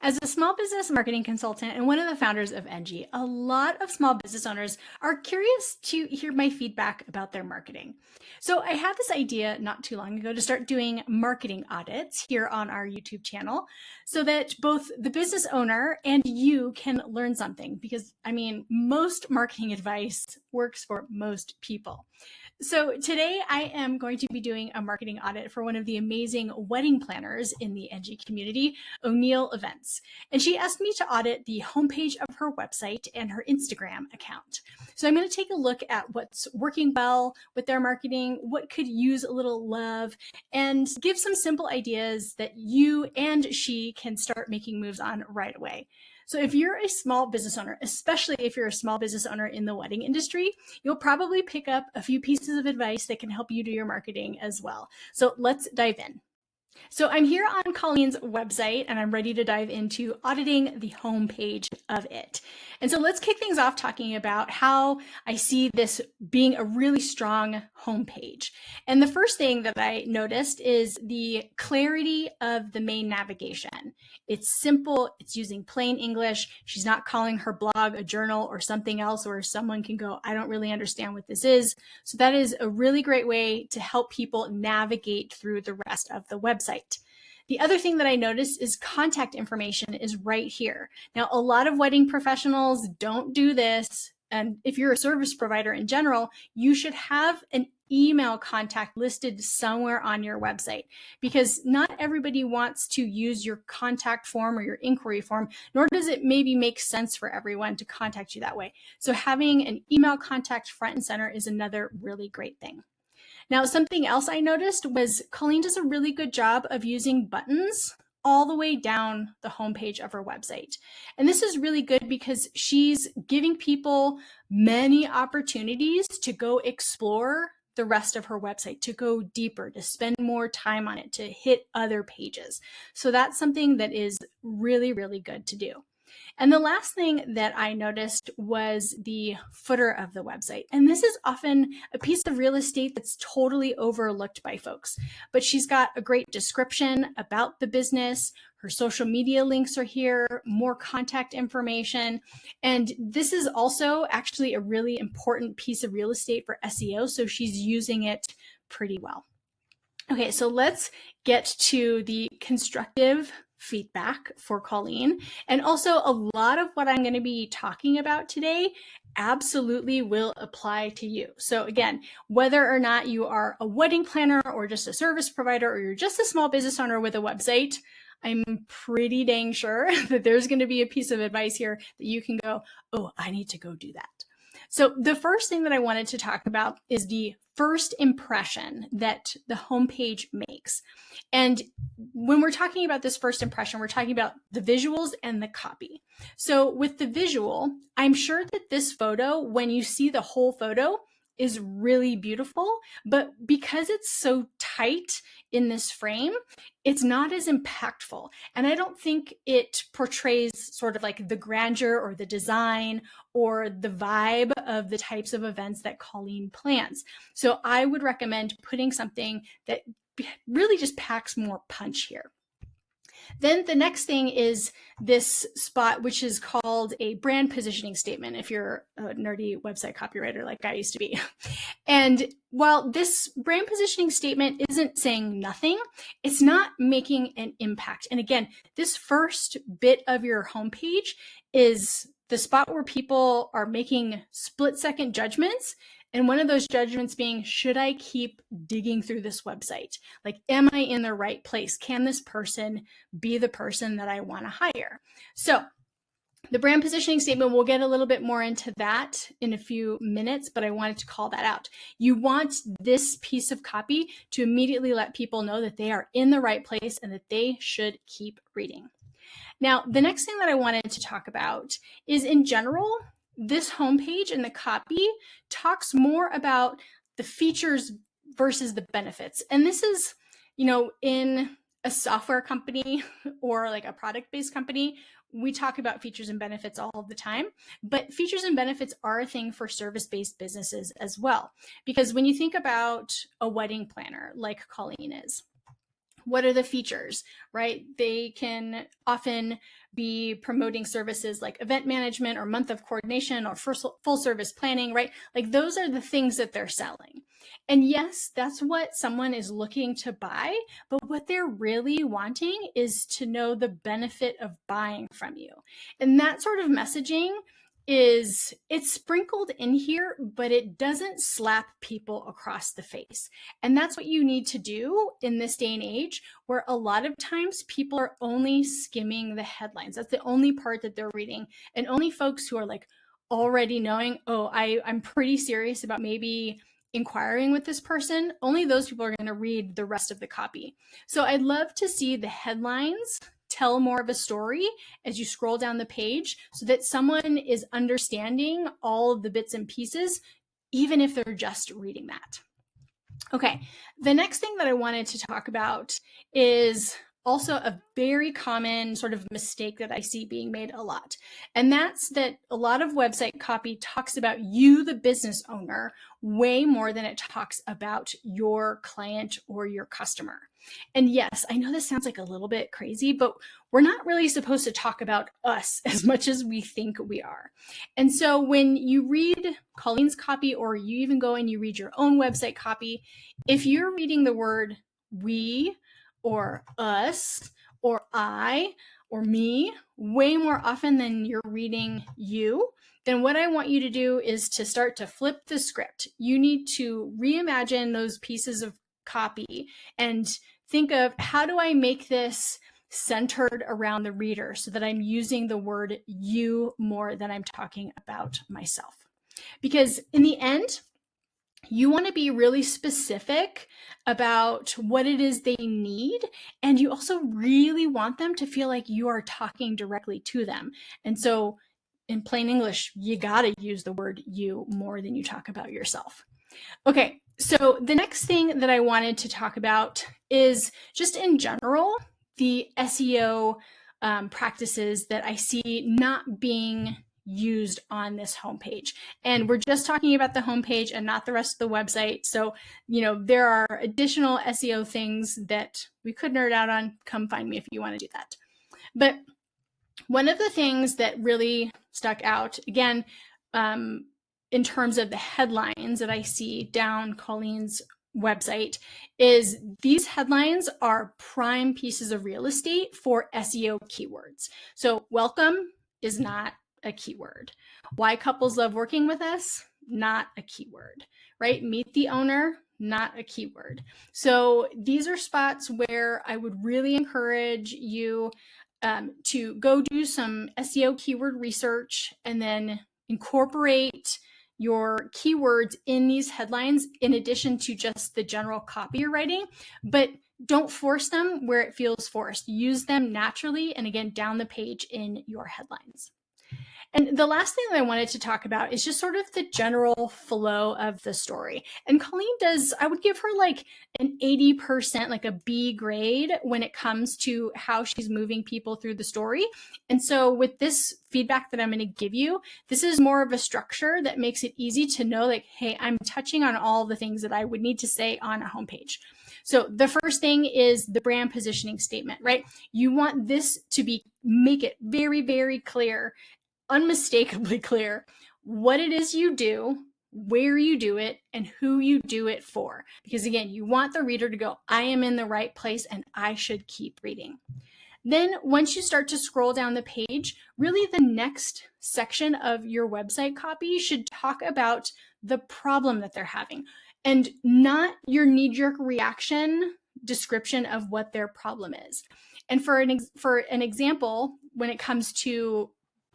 As a small business marketing consultant and one of the founders of Enji, a lot of small business owners are curious to hear my feedback about their marketing. So I had this idea not too long ago to start doing marketing audits here on our YouTube channel so that both the business owner and you can learn something because, most marketing advice works for most people. So today I am going to be doing a marketing audit for one of the amazing wedding planners in the Enji community, O'Neill Events. And she asked me to audit the homepage of her website and her Instagram account. So I'm going to take a look at what's working well with their marketing, what could use a little love, and give some simple ideas that you and she can start making moves on right away. So if you're a small business owner, especially if you're a small business owner in the wedding industry, you'll probably pick up a few pieces of advice that can help you do your marketing as well. So let's dive in. So I'm here on Colleen's website and I'm ready to dive into auditing the homepage of it. And so let's kick things off talking about how I see this being a really strong homepage. And the first thing that I noticed is the clarity of the main navigation. It's simple, it's using plain English. She's not calling her blog a journal or something else where someone can go, I don't really understand what this is. So that is a really great way to help people navigate through the rest of the website. The other thing that I noticed is contact information is right here. Now, a lot of wedding professionals don't do this. And if you're a service provider in general, you should have an email contact listed somewhere on your website because not everybody wants to use your contact form or your inquiry form, nor does it maybe make sense for everyone to contact you that way. So having an email contact front and center is another really great thing. Now, something else I noticed was Colleen does a really good job of using buttons all the way down the homepage of her website. And this is really good because she's giving people many opportunities to go explore the rest of her website, to go deeper, to spend more time on it, to hit other pages. So that's something that is really, really good to do. And the last thing that I noticed was the footer of the website. And this is often a piece of real estate that's totally overlooked by folks. But she's got a great description about the business. Her social media links are here, more contact information. And this is also actually a really important piece of real estate for SEO. So she's using it pretty well. Okay, so let's get to the constructive feedback for Colleen. And also a lot of what I'm going to be talking about today absolutely will apply to you. So again, whether or not you are a wedding planner or just a service provider, or you're just a small business owner with a website, I'm pretty dang sure that there's going to be a piece of advice here that you can go, oh, I need to go do that. So the first thing that I wanted to talk about is the first impression that the homepage makes. And when we're talking about this first impression, we're talking about the visuals and the copy. So with the visual, I'm sure that this photo, when you see the whole photo, is really beautiful, but because it's so tight in this frame, it's not as impactful. And I don't think it portrays sort of like the grandeur or the design or the vibe of the types of events that Colleen plans. So I would recommend putting something that really just packs more punch here. Then the next thing is this spot, which is called a brand positioning statement, if you're a nerdy website copywriter like I used to be. And while this brand positioning statement isn't saying nothing, it's not making an impact. And again, this first bit of your homepage is the spot where people are making split-second judgments. And one of those judgments being, should I keep digging through this website? Like, am I in the right place? Can this person be the person that I want to hire? So the brand positioning statement, we'll get a little bit more into that in a few minutes, but I wanted to call that out. You want this piece of copy to immediately let people know that they are in the right place and that they should keep reading. Now, the next thing that I wanted to talk about is, in general, this homepage and the copy talks more about the features versus the benefits. And this is, in a software company or like a product-based company, we talk about features and benefits all the time, but features and benefits are a thing for service-based businesses as well. Because when you think about a wedding planner like Colleen is, What are the features, right? They can often be promoting services like event management or month of coordination or full service planning, right? Like those are the things that they're selling. And yes, that's what someone is looking to buy, but what they're really wanting is to know the benefit of buying from you. And that sort of messaging it's sprinkled in here, but it doesn't slap people across the face. And that's what you need to do in this day and age, where a lot of times people are only skimming the headlines. That's the only part that they're reading. And only folks who are like already knowing, oh, I'm pretty serious about maybe inquiring with this person, only those people are going to read the rest of the copy. So I'd love to see the headlines tell more of a story as you scroll down the page so that someone is understanding all of the bits and pieces, even if they're just reading that. Okay, the next thing that I wanted to talk about is also a very common sort of mistake that I see being made a lot. And that's that a lot of website copy talks about you, the business owner, way more than it talks about your client or your customer. And yes, I know this sounds like a little bit crazy, but we're not really supposed to talk about us as much as we think we are. And so when you read Colleen's copy, or you even go and you read your own website copy, if you're reading the word we or us or I or me way more often than you're reading you, then what I want you to do is to start to flip the script. You need to reimagine those pieces of copy and think of, how do I make this centered around the reader so that I'm using the word you more than I'm talking about myself? Because in the end, you want to be really specific about what it is they need. And you also really want them to feel like you are talking directly to them. And so in plain English, you got to use the word you more than you talk about yourself. Okay, so the next thing that I wanted to talk about is just in general, the SEO practices that I see not being used on this homepage. And we're just talking about the homepage and not the rest of the website. So, there are additional SEO things that we could nerd out on. Come find me if you want to do that. But one of the things that really stuck out, again, in terms of the headlines that I see down Colleen's website, is these headlines are prime pieces of real estate for SEO keywords. So welcome is not a keyword. Why couples love working with us, not a keyword, right? Meet the owner, not a keyword. So these are spots where I would really encourage you to go do some SEO keyword research and then incorporate your keywords in these headlines in addition to just the general copy you're writing, but don't force them where it feels forced. Use them naturally and again down the page in your headlines. And the last thing that I wanted to talk about is just sort of the general flow of the story. And Colleen I would give her like an 80%, like a B grade when it comes to how she's moving people through the story. And so with this feedback that I'm going to give you, this is more of a structure that makes it easy to know, like, hey, I'm touching on all the things that I would need to say on a homepage. So the first thing is the brand positioning statement, right? You want this to make it very, very clear, unmistakably clear, what it is you do, where you do it, and who you do it for. Because again, you want the reader to go, I am in the right place and I should keep reading. Then once you start to scroll down the page, really the next section of your website copy should talk about the problem that they're having and not your knee-jerk reaction description of what their problem is. And for an example, when it comes to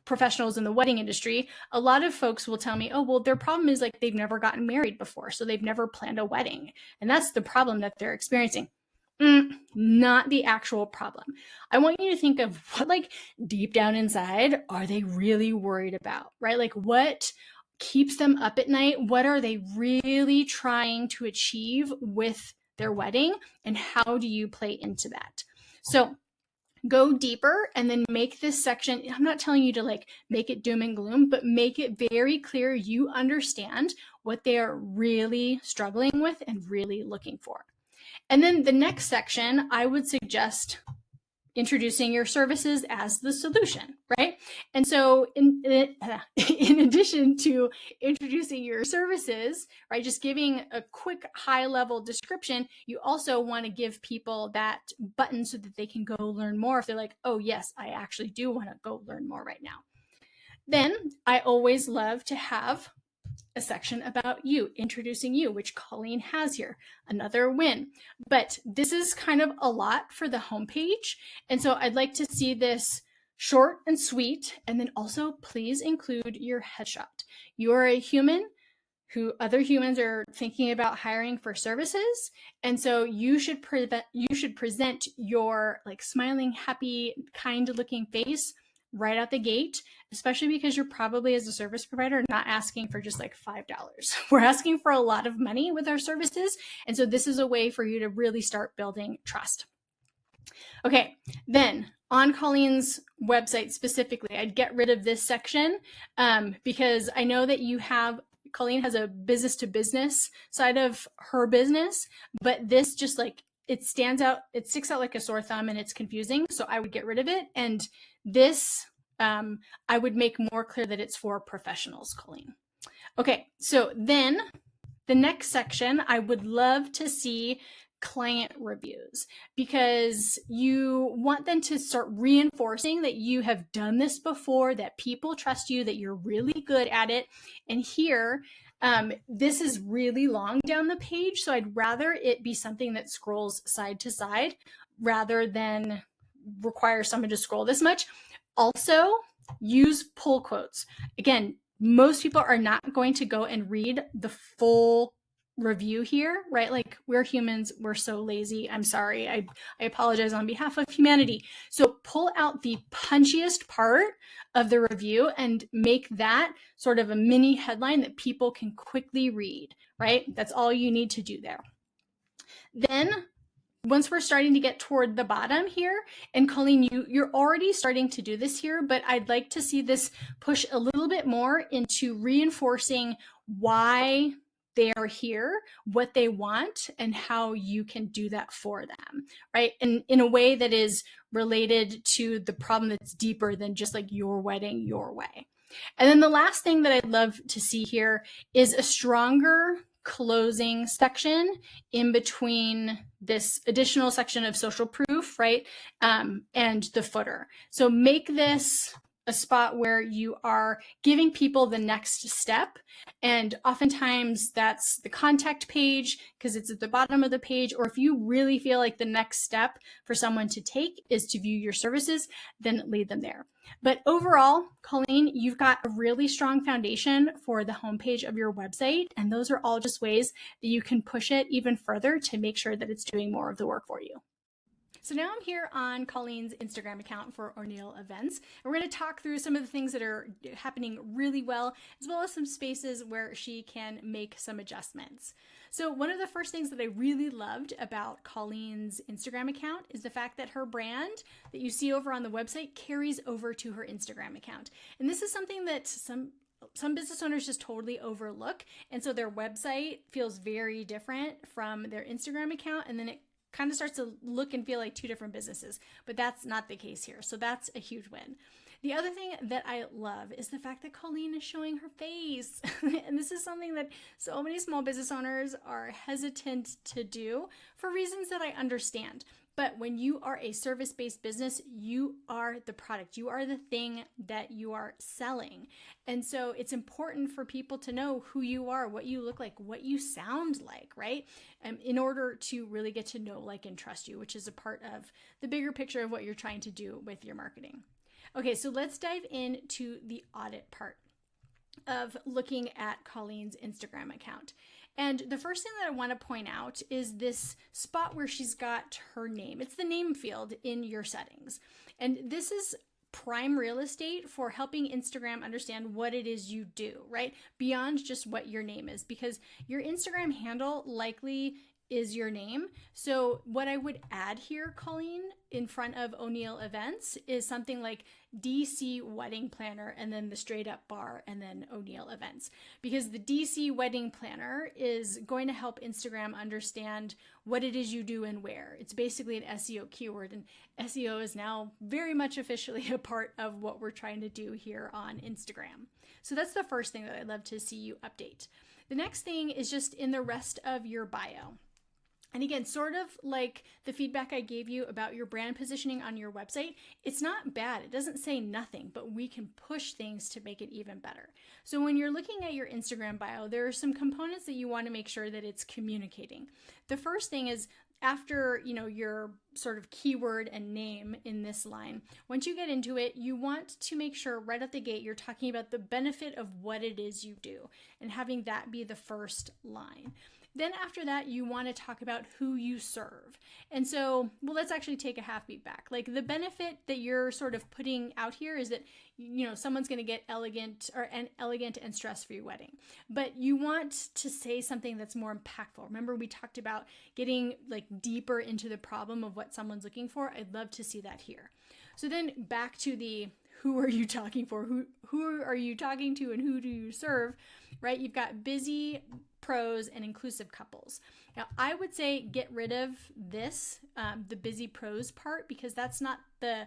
professionals in the wedding industry, a lot of folks will tell me, oh, well, their problem is like they've never gotten married before, so they've never planned a wedding. And that's the problem that they're experiencing. Not the actual problem. I want you to think of what, like, deep down inside, are they really worried about, right? Like, what keeps them up at night? What are they really trying to achieve with their wedding? And how do you play into that? So go deeper and then make this section, I'm not telling you to like make it doom and gloom, but make it very clear you understand what they are really struggling with and really looking for. And then the next section, I would suggest introducing your services as the solution, right? And so in addition to introducing your services, right, just giving a quick high level description, you also want to give people that button so that they can go learn more if they're like, oh yes, I actually do want to go learn more right now. Then I always love to have a section about you, introducing you, which Colleen has here, another win. But this is kind of a lot for the homepage. And so I'd like to see this short and sweet. And then also please include your headshot. You are a human who other humans are thinking about hiring for services. And so you should present your like smiling, happy, kind looking face right out the gate, especially because you're probably as a service provider not asking for just like $5. We're asking for a lot of money with our services. And so this is a way for you to really start building trust. Okay, then on Colleen's website specifically, I'd get rid of this section because I know that Colleen has a business to business side of her business, but this just like, it stands out, it sticks out like a sore thumb and it's confusing. So I would get rid of it. And this, I would make more clear that it's for professionals, Colleen. Okay, so then the next section, I would love to see client reviews because you want them to start reinforcing that you have done this before, that people trust you, that you're really good at it. And here, this is really long down the page. So I'd rather it be something that scrolls side to side rather than require someone to scroll this much. Also, use pull quotes. Again, most people are not going to go and read the full review here, right? Like we're humans, we're so lazy. I'm sorry. I apologize on behalf of humanity. So pull out the punchiest part of the review and make that sort of a mini headline that people can quickly read, right? That's all you need to do there. Then once we're starting to get toward the bottom here, and Colleen, you're already starting to do this here, but I'd like to see this push a little bit more into reinforcing why they are here, what they want, and how you can do that for them, right? And in a way that is related to the problem that's deeper than just like your wedding, your way. And then the last thing that I'd love to see here is a stronger closing section in between this additional section of social proof, right? And the footer. So make this a spot where you are giving people the next step. And oftentimes that's the contact page because it's at the bottom of the page. Or if you really feel like the next step for someone to take is to view your services, then lead them there. But overall, Colleen, you've got a really strong foundation for the homepage of your website. And those are all just ways that you can push it even further to make sure that it's doing more of the work for you. So now I'm here on Colleen's Instagram account for O'Neill Events. And we're going to talk through some of the things that are happening really well, as well as some spaces where she can make some adjustments. So one of the first things that I really loved about Colleen's Instagram account is the fact that her brand that you see over on the website carries over to her Instagram account. And this is something that some business owners just totally overlook. And so their website feels very different from their Instagram account. And then it kind of starts to look and feel like two different businesses, but that's not the case here. So that's a huge win. The other thing that I love is the fact that Colleen is showing her face. And this is something that so many small business owners are hesitant to do for reasons that I understand. But when you are a service-based business, you are the product. You are the thing that you are selling. And so it's important for people to know who you are, what you look like, what you sound like, right? In order to really get to know, like, and trust you, which is a part of the bigger picture of what you're trying to do with your marketing. Okay, so let's dive into the audit part of looking at Colleen's Instagram account. And the first thing that I want to point out is this spot where she's got her name. It's the name field in your settings. And this is prime real estate for helping Instagram understand what it is you do, right? Beyond just what your name is, because your Instagram handle likely is your name. So what I would add here, Colleen, in front of O'Neill Events is something like DC Wedding Planner and then the straight up bar and then O'Neill Events. Because the DC Wedding Planner is going to help Instagram understand what it is you do and where. It's basically an SEO keyword, and SEO is now very much officially a part of what we're trying to do here on Instagram. So that's the first thing that I'd love to see you update. The next thing is just in the rest of your bio. And again, sort of like the feedback I gave you about your brand positioning on your website, it's not bad. It doesn't say nothing, but we can push things to make it even better. So when you're looking at your Instagram bio, there are some components that you want to make sure that it's communicating. The first thing is after, your sort of keyword and name in this line, once you get into it, you want to make sure right at the gate, you're talking about the benefit of what it is you do and having that be the first line. Then after that, you want to talk about who you serve. And so, let's actually take a half beat back. Like the benefit that you're sort of putting out here is that, someone's going to get elegant and stress-free wedding. But you want to say something that's more impactful. Remember, we talked about getting like deeper into the problem of what someone's looking for. I'd love to see that here. So then back to the who are you talking for? Who are you talking to and who do you serve, right? You've got busy pros and inclusive couples. Now, I would say get rid of this, the busy pros part, because that's not the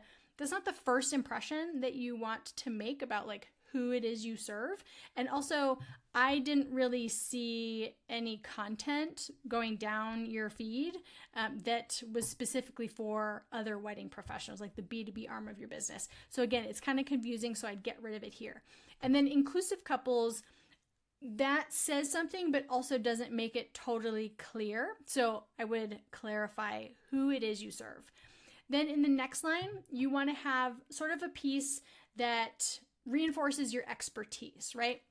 first impression that you want to make about like who it is you serve. And also, I didn't really see any content going down your feed that was specifically for other wedding professionals, like the B2B arm of your business. So again, it's kind of confusing, so I'd get rid of it here. And then inclusive couples, that says something, but also doesn't make it totally clear. So I would clarify who it is you serve. Then in the next line, you want to have sort of a piece that reinforces your expertise, right?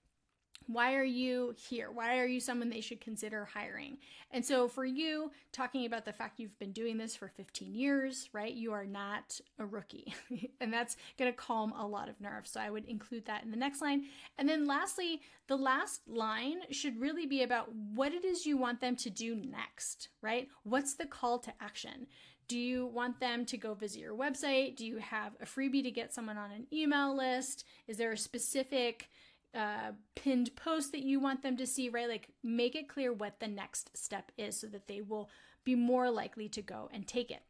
Why are you here? Why are you someone they should consider hiring? And so for you, talking about the fact you've been doing this for 15 years, right? You are not a rookie. And that's going to calm a lot of nerves. So I would include that in the next line. And then lastly, the last line should really be about what it is you want them to do next, right? What's the call to action? Do you want them to go visit your website? Do you have a freebie to get someone on an email list? Is there a specific pinned post that you want them to see, right? Like make it clear what the next step is so that they will be more likely to go and take it.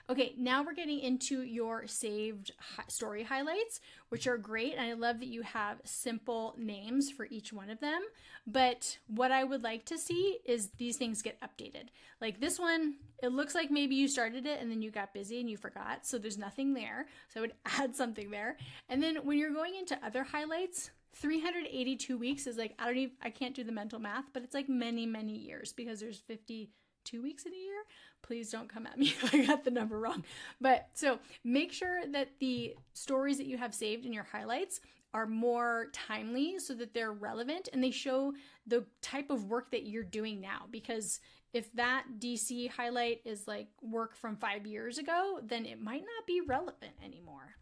Okay, now we're getting into your saved story highlights, which are great. And I love that you have simple names for each one of them. But what I would like to see is these things get updated. Like this one, it looks like maybe you started it and then you got busy and you forgot. So there's nothing there. So I would add something there. And then when you're going into other highlights, 382 weeks is like, I can't do the mental math, but it's like many, many years because there's 52 weeks in a year. Please don't come at me if I got the number wrong. But so make sure that the stories that you have saved in your highlights are more timely so that they're relevant and they show the type of work that you're doing now. Because if that DC highlight is like work from 5 years ago, then it might not be relevant anymore.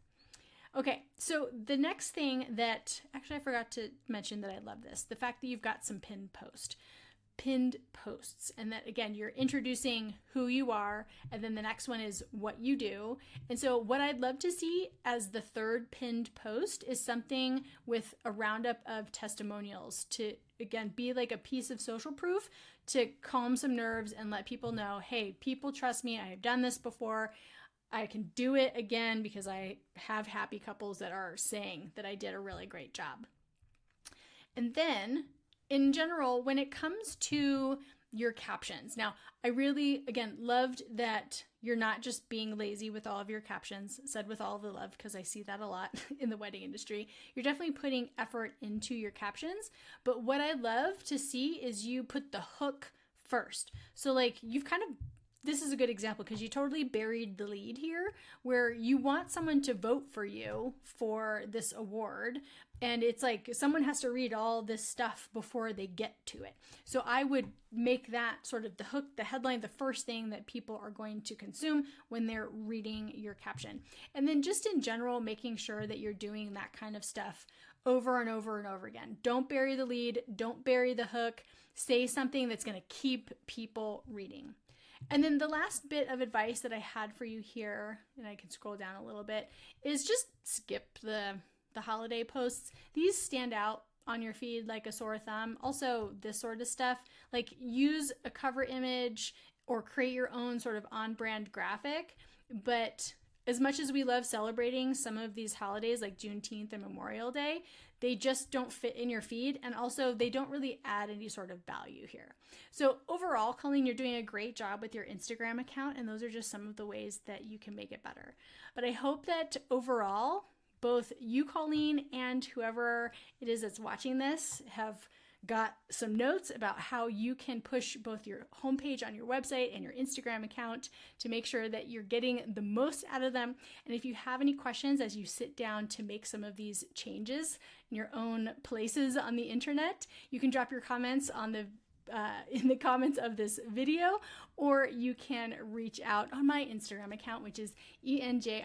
Okay, so the next thing that, actually I forgot to mention that I love this, the fact that you've got some pinned posts, and that again, you're introducing who you are, and then the next one is what you do. And so what I'd love to see as the third pinned post is something with a roundup of testimonials to, again, be like a piece of social proof to calm some nerves and let people know, hey, people trust me, I have done this before, I can do it again because I have happy couples that are saying that I did a really great job. And then in general, when it comes to your captions, now I really, again, loved that you're not just being lazy with all of your captions, said with all the love, because I see that a lot in the wedding industry. You're definitely putting effort into your captions. But what I love to see is you put the hook first. So like you've kind of, this is a good example because you totally buried the lead here where you want someone to vote for you for this award. And it's like someone has to read all this stuff before they get to it. So I would make that sort of the hook, the headline, the first thing that people are going to consume when they're reading your caption. And then just in general, making sure that you're doing that kind of stuff over and over and over again. Don't bury the lead. Don't bury the hook. Say something that's going to keep people reading. And then the last bit of advice that I had for you here, and I can scroll down a little bit, is just skip the holiday posts. These stand out on your feed like a sore thumb. Also, this sort of stuff, like use a cover image or create your own sort of on-brand graphic. But as much as we love celebrating some of these holidays like Juneteenth and Memorial Day, they just don't fit in your feed. And also they don't really add any sort of value here. So overall, Colleen, you're doing a great job with your Instagram account. And those are just some of the ways that you can make it better. But I hope that overall, both you, Colleen, and whoever it is that's watching this have got some notes about how you can push both your homepage on your website and your Instagram account to make sure that you're getting the most out of them. And if you have any questions as you sit down to make some of these changes in your own places on the internet, you can drop your comments on in the comments of this video, or you can reach out on my Instagram account, which is ENJI_CO.